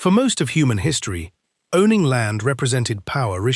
For most of human history, owning land represented power.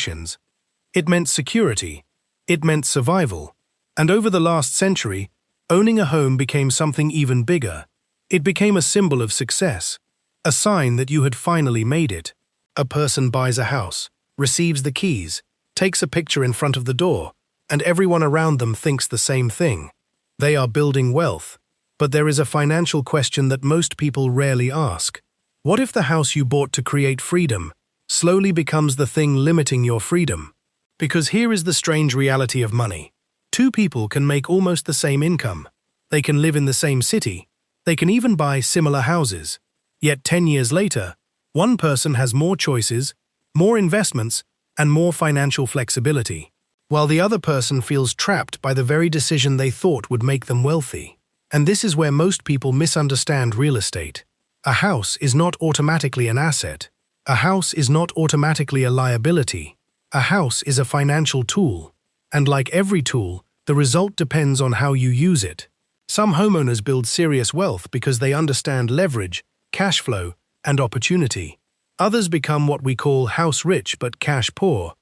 It meant security, it meant survival, and over the last century, owning a home became something even bigger. It became a symbol of success, a sign that you had finally made it. A person buys a house, receives the keys, takes a picture in front of the door, and everyone around them thinks the same thing. They are building wealth. But there is a financial question that most people rarely ask. What if the house you bought to create freedom slowly becomes the thing limiting your freedom? Because here is the strange reality of money. Two people can make almost the same income. They can live in the same city. They can even buy similar houses. Yet 10 years later, one person has more choices, more investments, and more financial flexibility, while the other person feels trapped by the very decision they thought would make them wealthy. And this is where most people misunderstand real estate. A house is not automatically an asset. A house is not automatically a liability. A house is a financial tool. And like every tool, the result depends on how you use it. Some homeowners build serious wealth because they understand leverage, cash flow, and opportunity. Others become what we call house rich but cash poor,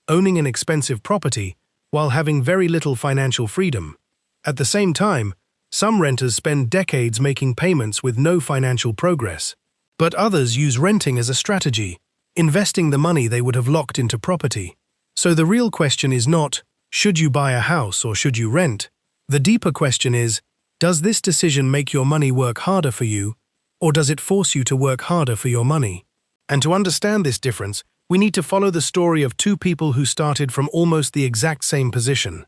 owning an expensive property while having very little financial freedom. At the same time, some renters spend decades making payments with no financial progress. But others use renting as a strategy, investing the money they would have locked into property. So the real question is not, should you buy a house or should you rent? The deeper question is, does this decision make your money work harder for you, or does it force you to work harder for your money? And to understand this difference, we need to follow the story of two people who started from almost the exact same position.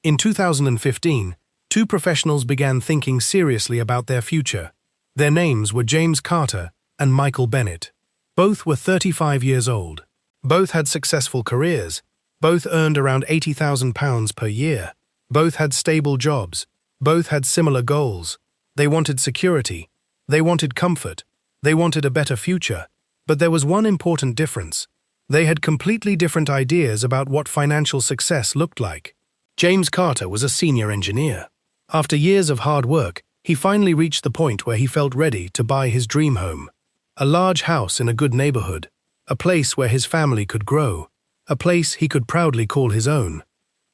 In 2015, two professionals began thinking seriously about their future. Their names were James Carter and Michael Bennett. Both were 35 years old. Both had successful careers. Both earned around £80,000 per year. Both had stable jobs. Both had similar goals. They wanted security. They wanted comfort. They wanted a better future. But there was one important difference. They had completely different ideas about what financial success looked like. James Carter was a senior engineer. After years of hard work, he finally reached the point where he felt ready to buy his dream home. A large house in a good neighborhood, a place where his family could grow, a place he could proudly call his own.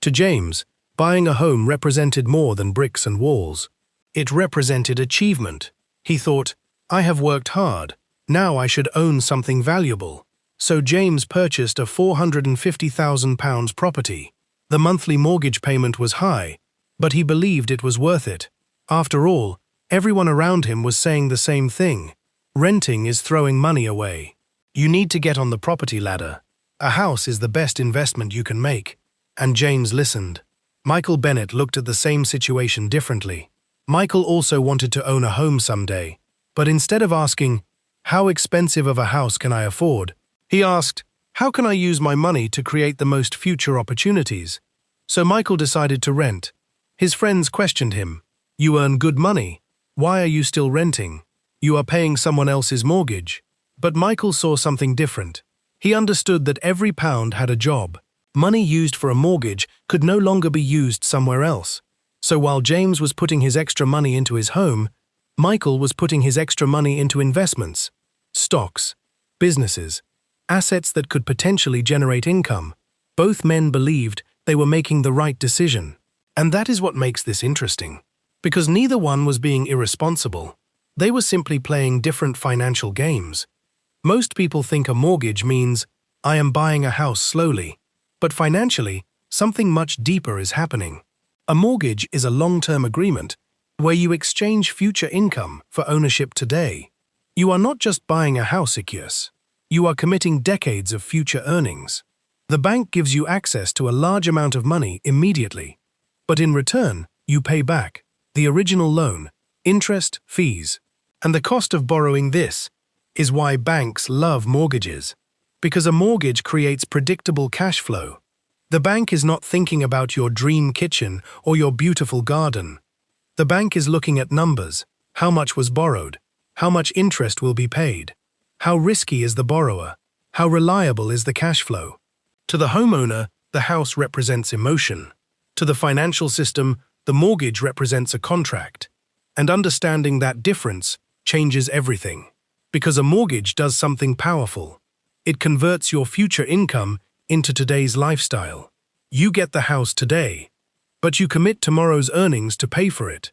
To James, buying a home represented more than bricks and walls. It represented achievement. He thought, I have worked hard, now I should own something valuable. So James purchased a £450,000 property. The monthly mortgage payment was high, but he believed it was worth it. After all, everyone around him was saying the same thing. Renting is throwing money away. You need to get on the property ladder. A house is the best investment you can make. And James listened. Michael Bennett looked at the same situation differently. Michael also wanted to own a home someday. But instead of asking, how expensive of a house can I afford? He asked, how can I use my money to create the most future opportunities? So Michael decided to rent. His friends questioned him. You earn good money. Why are you still renting? You are paying someone else's mortgage. But Michael saw something different. He understood that every pound had a job. Money used for a mortgage could no longer be used somewhere else. So while James was putting his extra money into his home, Michael was putting his extra money into investments, stocks, businesses, assets that could potentially generate income. Both men believed they were making the right decision. And that is what makes this interesting. Because neither one was being irresponsible. They were simply playing different financial games. Most people think a mortgage means, I am buying a house slowly. But financially, something much deeper is happening. A mortgage is a long-term agreement where you exchange future income for ownership today. You are not just buying a house, you are committing decades of future earnings. The bank gives you access to a large amount of money immediately. But in return, you pay back the original loan, interest, fees. And the cost of borrowing this is why banks love mortgages. Because a mortgage creates predictable cash flow. The bank is not thinking about your dream kitchen or your beautiful garden. The bank is looking at numbers. How much was borrowed? How much interest will be paid? How risky is the borrower? How reliable is the cash flow? To the homeowner, the house represents emotion. To the financial system, the mortgage represents a contract. And understanding that difference changes everything. Because a mortgage does something powerful. It converts your future income into today's lifestyle. You get the house today, but you commit tomorrow's earnings to pay for it.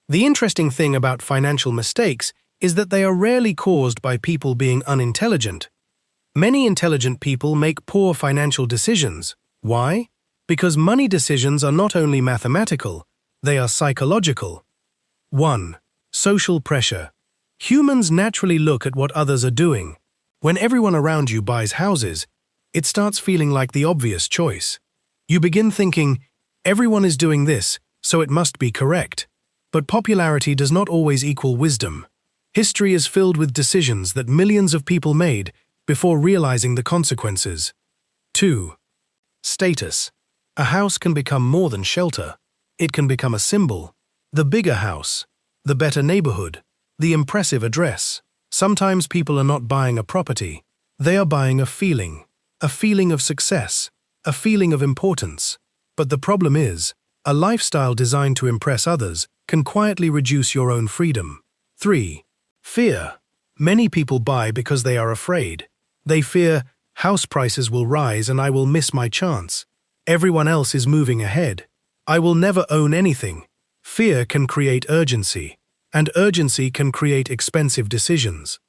The interesting thing about financial mistakes is that they are rarely caused by people being unintelligent. Many intelligent people make poor financial decisions. Why? Because money decisions are not only mathematical, they are psychological. 1. Social pressure. Humans naturally look at what others are doing. When everyone around you buys houses, it starts feeling like the obvious choice. You begin thinking, everyone is doing this, so it must be correct. But popularity does not always equal wisdom. History is filled with decisions that millions of people made before realizing the consequences. 2. Status. A house can become more than shelter. It can become a symbol. The bigger house, the better neighborhood, the impressive address. Sometimes people are not buying a property. They are buying a feeling of success, a feeling of importance. But the problem is, a lifestyle designed to impress others can quietly reduce your own freedom. 3. Fear. Many people buy because they are afraid. They fear, house prices will rise and I will miss my chance. Everyone else is moving ahead. I will never own anything. Fear can create urgency, and urgency can create expensive decisions.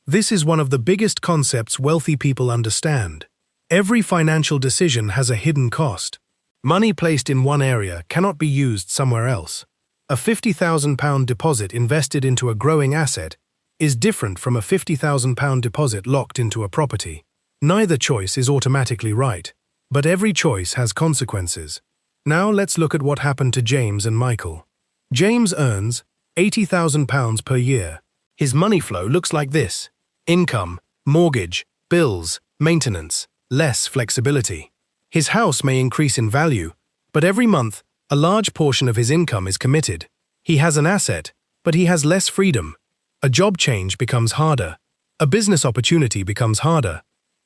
This is one of the biggest concepts wealthy people understand. Every financial decision has a hidden cost. Money placed in one area cannot be used somewhere else. A £50,000 deposit invested into a growing asset is different from a £50,000 deposit locked into a property. Neither choice is automatically right, but every choice has consequences. Now let's look at what happened to James and Michael. James earns £80,000 per year. His money flow looks like this: income, mortgage, bills, maintenance, less flexibility. His house may increase in value, but every month, a large portion of his income is committed. He has an asset, but he has less freedom. A job change becomes harder. A business opportunity becomes harder.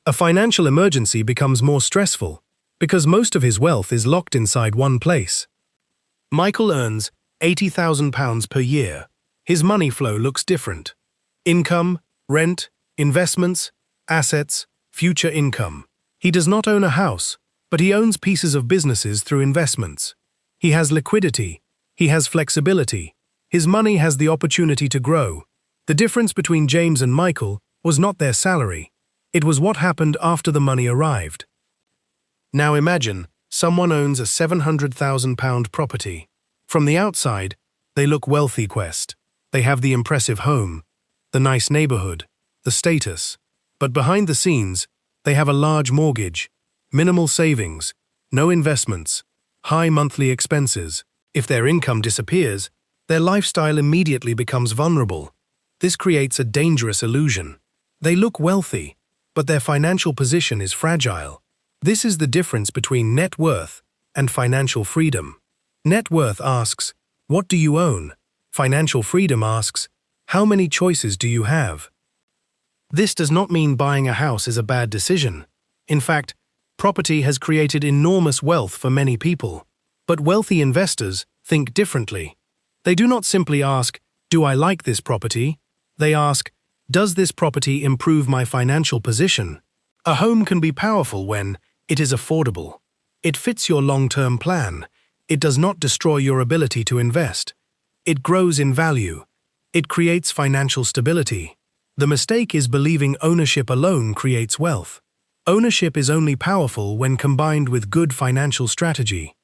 A financial emergency becomes more stressful, because most of his wealth is locked inside one place. Michael earns £80,000 per year. His money flow looks different. Income, rent, investments, assets, future income. He does not own a house, but he owns pieces of businesses through investments. He has liquidity. He has flexibility. His money has the opportunity to grow. The difference between James and Michael was not their salary. It was what happened after the money arrived. Now imagine, someone owns a £700,000 property. From the outside, they look wealthy. They have the impressive home, the nice neighborhood, the status. But behind the scenes, they have a large mortgage, minimal savings, no investments, high monthly expenses. If their income disappears, their lifestyle immediately becomes vulnerable. This creates a dangerous illusion. They look wealthy, but their financial position is fragile. This is the difference between net worth and financial freedom. Net worth asks, what do you own? Financial freedom asks, how many choices do you have? This does not mean buying a house is a bad decision. In fact, property has created enormous wealth for many people. But wealthy investors think differently. They do not simply ask, do I like this property? They ask, does this property improve my financial position? A home can be powerful when it is affordable. It fits your long-term plan. It does not destroy your ability to invest. It grows in value. It creates financial stability. The mistake is believing ownership alone creates wealth. Ownership is only powerful when combined with good financial strategy.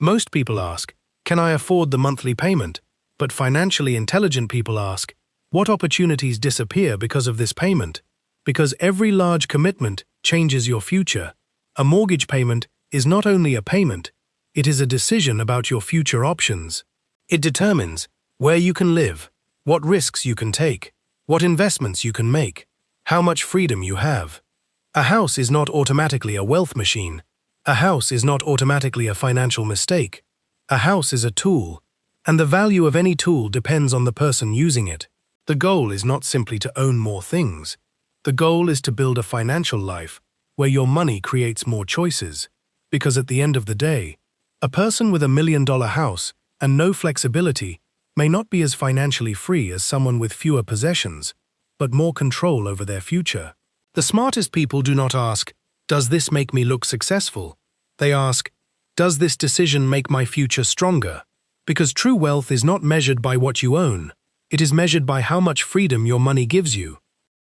Most people ask, can I afford the monthly payment? But financially intelligent people ask, what opportunities disappear because of this payment? Because every large commitment changes your future. A mortgage payment is not only a payment, it is a decision about your future options. It determines where you can live, what risks you can take, what investments you can make, how much freedom you have. A house is not automatically a wealth machine. A house is not automatically a financial mistake. A house is a tool, and the value of any tool depends on the person using it. The goal is not simply to own more things. The goal is to build a financial life where your money creates more choices. Because at the end of the day, a person with $1 million house and no flexibility may not be as financially free as someone with fewer possessions, but more control over their future. The smartest people do not ask, "Does this make me look successful?" They ask, "Does this decision make my future stronger?" Because true wealth is not measured by what you own. It is measured by how much freedom your money gives you.